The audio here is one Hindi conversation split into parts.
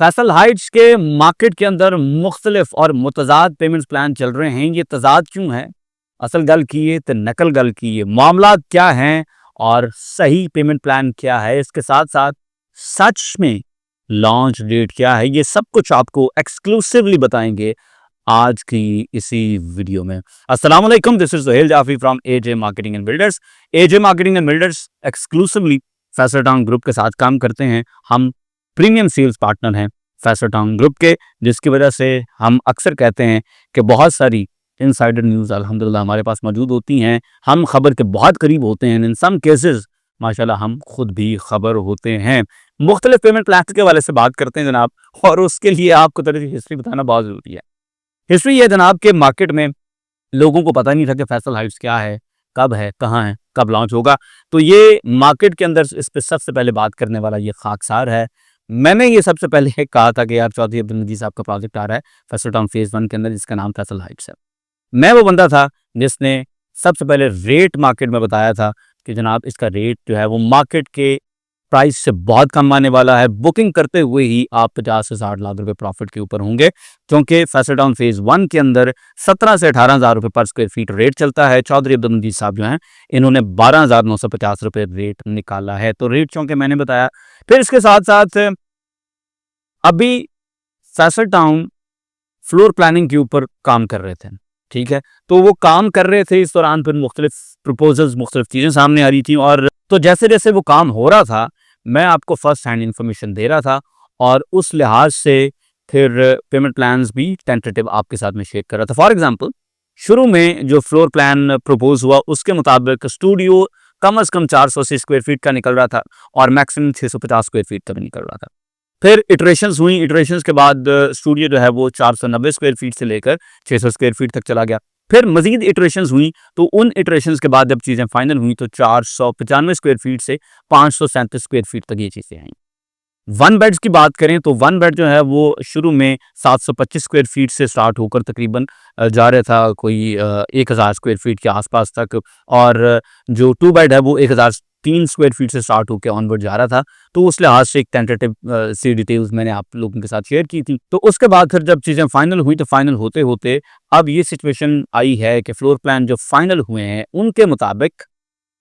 फैसल हाइट्स के मार्केट के अंदर मुख्तलिफ और मुतज़ाद पेमेंट्स प्लान चल रहे हैं। ये तज़ाद क्यों है? असल गल की है तो नकल गल की है। मामलात क्या हैं और सही पेमेंट प्लान क्या है? इसके साथ-साथ सच में लॉन्च डेट क्या है? ये सब कुछ आपको एक्सक्लूसिवली बताएँगे आज की इसी वीडियो में। अस्सलाम वालेकुम, this is Suhail Jafi from AJ marketing and builders. AJ marketing and builders exclusively Faisal town group के साथ काम करते हैं। हम प्रीमियम सेल्स पार्टनर हैं फैसल टाउन ग्रुप के, जिसकी वजह से हम अक्सर कहते हैं कि बहुत सारी इनसाइडर न्यूज़ अल्हम्दुलिल्लाह हमारे पास मौजूद होती हैं। हम खबर के बहुत करीब होते हैं। इन सम केसेस माशाल्लाह हम खुद भी खबर होते हैं। मुख्तलिफ पेमेंट प्लान के हवाले से बात करते हैं जनाब, और उसके लिए आपको थोड़ी सी हिस्ट्री बताना बहुत ज़रूरी है। हिस्ट्री ये जनाब के मार्केट में लोगों को पता नहीं था कि फैसल हाइट्स क्या है, कहाँ है, कब लॉन्च होगा। तो ये मार्केट के अंदर इस पे सबसे पहले बात करने वाला ये खाकसार है। मैंने ये सबसे पहले कहा था कि यार चौधरी अब्दुल मजीद साहब का प्रोजेक्ट आ रहा है फैसल टाउन फेज़ 1 के अंदर, जिसका नाम फैसल हाइट्स है। मैं वो बंदा था जिसने सबसे पहले रेट मार्केट में बताया था कि जनाब इसका रेट जो है वो मार्केट के प्राइस से बहुत कम आने वाला है। बुकिंग करते हुए ही आप 50 से 60 लाख रुपए प्रॉफिट के ऊपर होंगे, क्योंकि फैसल टाउन फेज़ 1 के अंदर 17 से 18,000 रुपए पर स्क्वायर फीट रेट चलता है। चौधरी अब्दुल मजीद साहब जो हैं इन्होंने 12,950 रुपए रेट निकाला है। तो रेट चूंकि मैंने बताया, फिर इसके साथ-साथ अभी फैसल टाउन फ्लोर प्लानिंग के ऊपर काम कर रहे थे, ठीक है? तो वो काम कर रहे थे, इस दौरान फिर मुख्तलिफ प्रपोजल्स, मुख्तलिफ चीज़ें सामने आ रही थी, और तो जैसे-जैसे वो काम हो रहा था, मैं आपको फर्स्ट हैंड इन्फॉर्मेशन दे रहा था, और उस लिहाज से फिर पेमेंट प्लान्स भी टेंटेटिव आपके साथ में शेयर कर रहा था। फॉर एग्ज़ाम्पल, शुरू में जो फ्लोर प्लान प्रपोज़ हुआ उसके मुताबिक स्टूडियो कम से कम 480 स्क्वायर फीट का निकल रहा था और मैक्सिमम 650 स्क्वायर फीट का भी निकल रहा था। फिर इटरेशंस हुई, इटरेशंस के बाद स्टूडियो जो है वो 490 स्क्वायर फीट से लेकर 600 स्क्वायर फीट तक चला गया। फिर मजीद इटरेशंस हुई, तो उन इटरेशंस के बाद जब चीज़ें फाइनल हुई तो 495 स्क्वायर फीट से 537 स्क्वायर फीट तक ये चीज़ें आई। वन बेड्स की बात करें तो वन बेड जो है वो शुरू में 725 स्क्वायर फीट से स्टार्ट होकर तकरीबन जा रहा था कोई 1000 स्क्वायर फीट के आसपास तक, और जो टू बेड है वो 1003 स्क्वायर फीट से स्टार्ट होकर ऑनवर्ड जा रहा था। तो उस लिहाज से एक टेंटेटिव सी डिटेल्स मैंने आप लोगों के साथ शेयर की थी। तो उसके बाद फिर जब चीज़ें फाइनल हुई तो फाइनल होते होते अब ये सिचुएशन आई है कि फ्लोर प्लान जो फाइनल हुए हैं उनके मुताबिक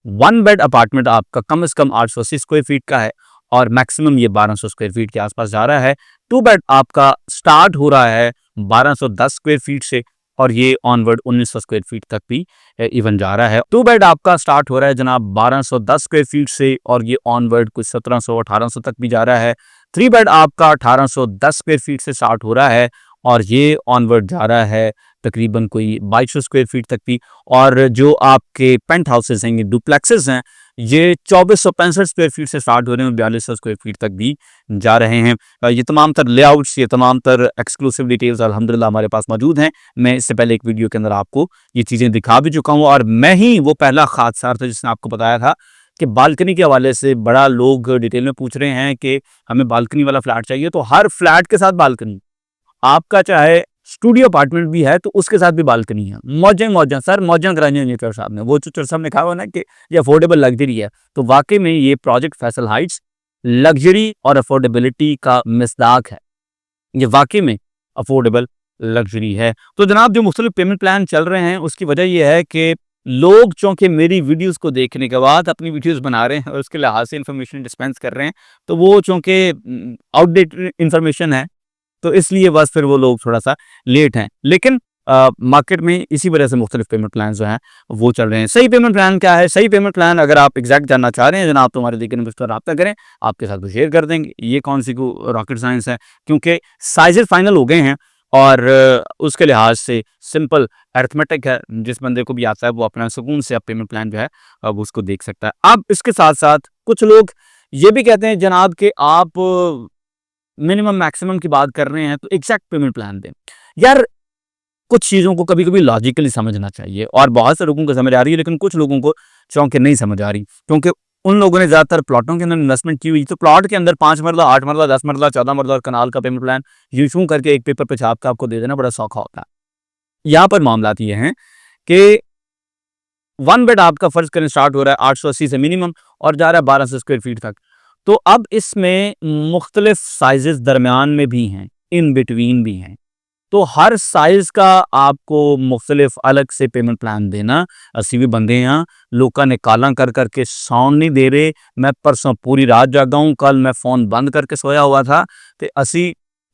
वन बेड अपार्टमेंट आपका कम से कम 880 स्क्वायर फीट का है और मैक्सिमम ये 1200 स्क्वायर फीट के आसपास जा रहा है। टू बेड आपका स्टार्ट हो रहा है 1210 स्क्वायर फीट से और ये ऑनवर्ड 1900 स्क्वायर फीट तक भी इवन जा रहा है। टू बेड आपका स्टार्ट हो रहा है जनाब 1210 स्क्वायर फीट से और ये ऑनवर्ड कुछ 1700-1800 तक भी जा रहा है। थ्री बेड आपका 1810 स्क्वायर फीट से स्टार्ट हो रहा है और ये ऑनवर्ड जा रहा है तकरीबन कोई 2200 स्क्वायर फीट तक भी। और जो आपके पेंट हाउसेस हैं, ये डुप्लेक्सेस हैं, ये 2465 स्क्वायर फीट से स्टार्ट हो रहे हैं, 4200 स्क्वायर फीट तक भी जा रहे हैं। ये तमाम तर लेआउट्स, ये तमाम तर एक्सक्लूसिव डिटेल्स अल्हम्दुलिल्लाह हमारे पास मौजूद हैं। मैं इससे पहले एक वीडियो के अंदर आपको ये चीज़ें दिखा भी चुका हूँ, और मैं ही वो पहला खाकसार था जिसने आपको बताया था कि बालकनी के हवाले से बड़ा लोग डिटेल में पूछ रहे हैं कि हमें बालकनी वाला फ्लैट चाहिए। तो हर फ्लैट के साथ बालकनी, आपका चाहे स्टूडियो अपार्टमेंट भी है तो उसके साथ भी बालकनी है। मौजें सर, मौजें कराई हैं चर साहब ने। वो जो चर साहब ने कहा हुआ ना कि ये अफोर्डेबल लग्जरी है, तो वाकई में ये प्रोजेक्ट फैसल हाइट्स लग्जरी और अफोर्डेबिलिटी का मिसदाक है। ये वाकई में अफोर्डेबल लग्जरी है। तो जनाब जो मुख्तलिफ पेमेंट प्लान चल रहे हैं उसकी वजह यह है कि लोग चूंकि मेरी वीडियोस को देखने के बाद अपनी वीडियोस बना रहे हैं और उसके लिहाज से इंफॉर्मेशन डिस्पेंस कर रहे हैं, तो वो चूंकि आउटडेटेड इंफॉर्मेशन है तो इसलिए बस फिर वो लोग थोड़ा सा लेट हैं। लेकिन मार्केट में इसी वजह से मुख्तलिफ पेमेंट प्लान जो हैं वो चल रहे हैं। सही पेमेंट प्लान क्या है? सही पेमेंट प्लान अगर आप एग्जैक्ट जानना चाह रहे हैं जनाब तो हमारे देखने पर रब्ता करें, आपके साथ वो शेयर कर देंगे। ये कौन सी को रॉकेट साइंस है, क्योंकि साइजेस फाइनल हो गए हैं और उसके लिहाज से सिंपल अरिथमेटिक है। जिस बंदे को भी आता है वो अपना सुकून से अब पेमेंट प्लान जो है अब उसको देख सकता है। अब इसके साथ साथ कुछ लोग ये भी कहते हैं जनाब कि आप मिनिमम मैक्सिमम की बात कर रहे हैं तो एग्जैक्ट पेमेंट प्लान दें। यार कुछ चीज़ों को कभी-कभी लॉजिकली समझना चाहिए, और बहुत से लोगों को समझ आ रही है लेकिन कुछ लोगों को चौंके नहीं समझ आ रही, क्योंकि उन लोगों ने ज़्यादातर प्लॉटों के अंदर इन्वेस्टमेंट की हुई। तो प्लॉट के अंदर 5 मरला, 8 मरला, 10 मरला, 14 मरला और कनाल का पेमेंट प्लान यूं करके एक पेपर पे छाप के आपको दे देना बड़ा सौखा होता है। यहाँ पर मामलात ये हैं कि वन बेड आपका फर्ज करें स्टार्ट हो रहा है 880 से मिनिमम और जा रहा है 1200 स्क्वायर फीट तक। तो अब इसमें मुख्तलिफ साइजेस दरमियान में भी हैं, इन बिटवीन भी हैं। तो हर साइज का आपको मुख्तलिफ अलग से पेमेंट प्लान देना। ਅਸੀਂ ਵੀ ਬੰਦੇ ਹਾਂ, ਲੋਕਾਂ ਨੇ ਕਾਲਾਂ कर करके ਸੌਣ नहीं दे रहे। मैं परसों पूरी रात जागा हूँ, कल मैं फ़ोन बंद करके सोया हुआ था। ਤੇ ਅਸੀਂ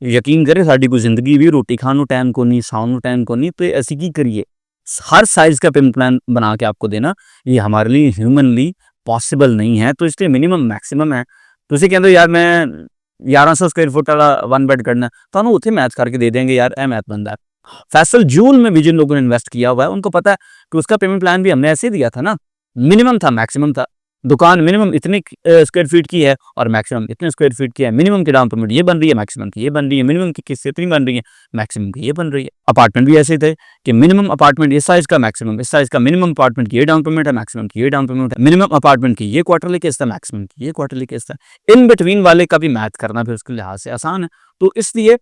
ਯਕੀਨ ਕਰੇ ਸਾਡੀ ਕੋਈ ਜ਼ਿੰਦਗੀ ਵੀ ਰੋਟੀ ਖਾਣ ਨੂੰ ਟਾਈਮ को नहीं, ਸੌਣ ਨੂੰ ਟਾਈਮ को नहीं, तो ਅਸੀਂ ਕੀ ਕਰੀਏ? हर साइज का पेमेंट प्लान बना के आपको देना ये हमारे लिए ह्यूमनली पॉसिबल नहीं है। तो इसलिए मिनिमम मैक्सिमम है। ਤੁਸੀਂ ਕਹਿੰਦੇ ਹੋ ਯਾਰ ਮੈਂ 1100 ਸਕੁਆयर फुट वाला वन बेड करना, तो उत्थे मैथ करके दे देंगे यार, ए मैथ बनता है। फैसल जूल में भी जिन लोगों ने इन्वेस्ट किया हुआ है उनको पता है कि उसका पेमेंट प्लान भी हमने ऐसे ही दिया था ना, मिनिमम था मैक्सिमम था। दुकान मिनिमम इतने स्क्वायर फीट की है और मैक्सिमम इतने स्क्वायर फीट की है। मिनिमम की डाउन पेमेंट ये बन रही है, मैक्सिमम की ये बन रही है। मिनिमम की किस्त इतनी बन रही है, मैक्सिमम की ये बन रही है। अपार्टमेंट भी ऐसे थे कि मिनिमम अपार्टमेंट इस साइज का, मैक्सिमम इस साइज का। मिनिमम अपार्टमेंट की ये डाउन पेमेंट है, मैक्सिमम की ये डाउन पेमेंट है। मिनिमम अपार्टमेंट की ये क्वार्टरली किस्त है, मैक्सिमम की ये क्वार्टरली किस्त है। इन बिटवीन वाले का भी मैथ करना फिर उसके लिहाज से आसान है। तो इसलिए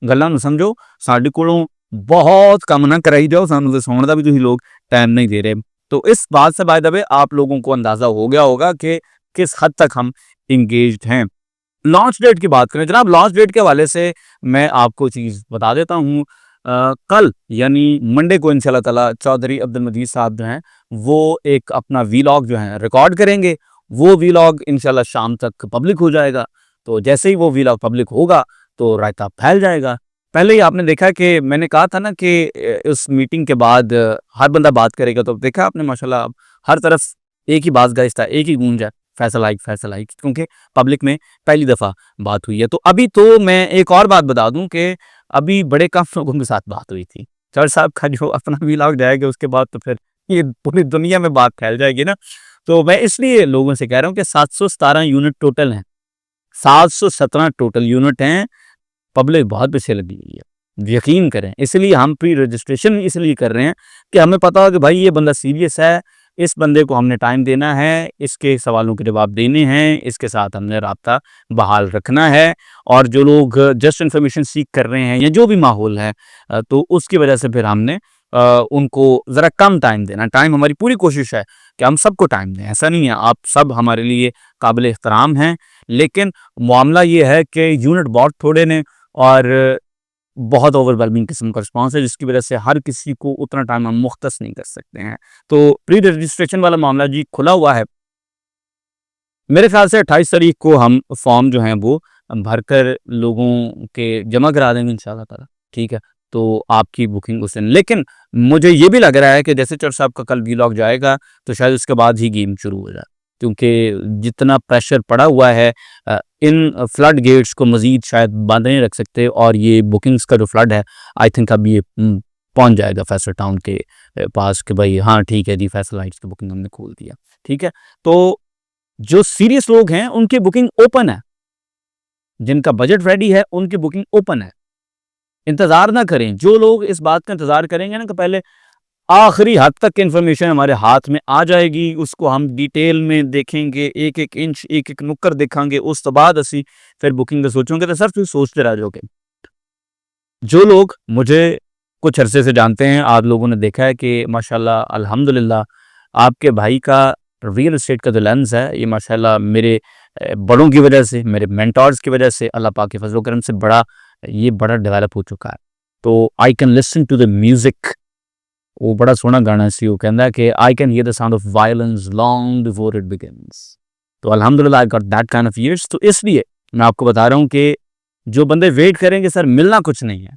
ਗੱਲਾਂ ਨੂੰ ਸਮਝੋ, ਸਾਡੇ ਕੋਲੋਂ बहुत कम ना कराई जाओ, सानू तो सौण का भी तुसीं लोग टाइम नहीं दे रहे। तो इस बात से बाय द वे आप लोगों को अंदाज़ा हो गया होगा कि किस हद तक हम इंगेज्ड हैं। लॉन्च डेट की बात करें जनाब, लॉन्च डेट के हवाले से मैं आपको चीज़ बता देता हूँ। कल यानी मंडे को इंशाल्लाह ताला चौधरी अब्दुल मजीद साहब जो हैं वो एक अपना वीलॉग जो है रिकॉर्ड करेंगे। वो वीलॉग इंशाल्लाह शाम तक पब्लिक हो जाएगा। तो जैसे ही वो वीलॉग पब्लिक होगा तो रायता फैल जाएगा। पहले ही आपने देखा कि मैंने कहा था ना कि उस मीटिंग के बाद हर बंदा बात करेगा, तो देखा आपने माशाल्लाह हर तरफ एक ही बात गाइस था, एक ही गूंज है, फैसल हाइक, क्योंकि पब्लिक में पहली दफ़ा बात हुई है। तो अभी तो मैं एक और बात बता दूं कि अभी बड़े कम लोगों के साथ बात हुई थी। चौधरी साहब का जो अपना वीलॉग जाएगा उसके बाद तो फिर ये पूरी दुनिया में बात फैल जाएगी ना। तो मैं इसलिए लोगों से कह रहा हूँ कि 717 यूनिट टोटल हैं, 717 टोटल यूनिट हैं। पब्लिक बहुत पीछे लगी हुई है, यकीन करें। इसलिए हम प्री रजिस्ट्रेशन इसलिए कर रहे हैं कि हमें पता हो कि भाई ये बंदा सीरियस है, इस बंदे को हमने टाइम देना है, इसके सवालों के जवाब देने हैं, इसके साथ हमने राब्ता बहाल रखना है। और जो लोग जस्ट इन्फॉर्मेशन सीख कर रहे हैं या जो भी माहौल है, तो उसकी वजह से फिर हमने उनको ज़रा कम टाइम देना। टाइम हमारी पूरी कोशिश है कि हम सबको टाइम दें, ऐसा नहीं है, आप सब हमारे लिए काबिल एहतराम हैं। लेकिन मामला ये है कि यूनिट बहुत थोड़े ने और बहुत ओवरवेलमिंग किस्म का रिस्पॉन्स है, जिसकी वजह से हर किसी को उतना टाइम हम मुख्तस नहीं कर सकते हैं। तो प्री रजिस्ट्रेशन वाला मामला जी खुला हुआ है। मेरे ख्याल से 28 तारीख को हम फॉर्म जो हैं वो भरकर लोगों के जमा करा देंगे इंशाल्लाह ताला, ठीक है। तो आपकी बुकिंग उस दिन, लेकिन मुझे ये भी लग रहा है कि जैसे चौधरी साहब का कल वीलॉग जाएगा तो शायद उसके बाद ही गेम शुरू हो जाए, क्योंकि जितना प्रेशर पड़ा हुआ है इन फ्लड गेट्स को मज़ीद शायद बंद नहीं रख सकते। और ये बुकिंग्स का जो फ्लड है आई थिंक अब ये पहुंच जाएगा फैसल टाउन के पास कि भाई हाँ ठीक है जी, फैसल हाइट्स की बुकिंग हमने खोल दिया, ठीक है। तो जो सीरियस लोग हैं उनकी बुकिंग ओपन है, जिनका बजट रेडी है उनकी बुकिंग ओपन है। इंतज़ार ना करें। जो लोग इस बात का इंतज़ार करेंगे ना कि पहले आखिरी हद तक इन्फॉर्मेशन हमारे हाथ में आ जाएगी, उसको हम डिटेल में देखेंगे, एक एक इंच एक एक नुक्कर देखेंगे, उस तो बाद असी फिर बुकिंग का सोचोगे तो सर फिर सोचते रह जाओगे। जो लोग मुझे कुछ अरसे से जानते हैं, आप लोगों ने देखा है कि माशाल्लाह अल्हम्दुलिल्लाह आपके भाई का रियल एस्टेट का जो लेंस है ये माशाल्लाह मेरे बड़ों की वजह से, मेरे मेंटर्स की वजह से, अल्लाह पाक के फजल करम से बड़ा डेवलप हो चुका है। तो I can listen to the music, वो बड़ा सोहना गाना सी, वो कहता है कि I can hear the sound of violence long before it begins. तो अल्हम्दुलिल्लाह I got that kind of ears. तो इसलिए मैं आपको बता रहा हूँ कि जो बंदे वेट करेंगे सर मिलना कुछ नहीं है,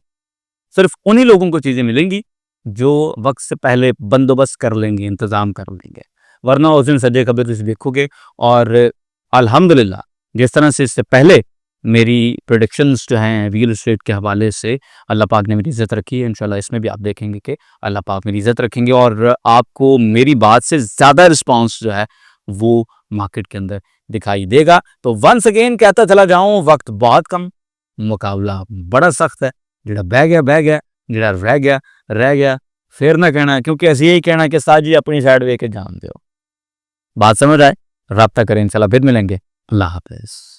सिर्फ उन्हीं लोगों को चीज़ें मिलेंगी जो वक्त से पहले बंदोबस्त कर लेंगे, इंतज़ाम कर लेंगे। वरना उस दिन सजे खबे तुम देखोगे। और अल्हम्दुलिल्लाह जिस तरह से इससे पहले मेरी प्रेडिक्शंस जो हैं रियल एस्टेट के हवाले से अल्लाह पाक ने मेरी इज़्ज़त रखी है, इंशाल्लाह इसमें भी आप देखेंगे कि अल्लाह पाक मेरी इज़्ज़त रखेंगे और आपको मेरी बात से ज़्यादा रिस्पॉन्स जो है वो मार्केट के अंदर दिखाई देगा। तो वंस अगेन कहता चला जाऊँ, वक्त बहुत कम, मुकाबला बड़ा सख्त है। जिहड़ा बह गया, जिहड़ा रह गया फिर ना कहना, क्योंकि असी यही कहना कि साजी अपनी साइड वेख के जान दो। बात समझ आए? राब्ता करें, इंशाल्लाह फिर मिलेंगे। अल्लाह हाफ़िज़।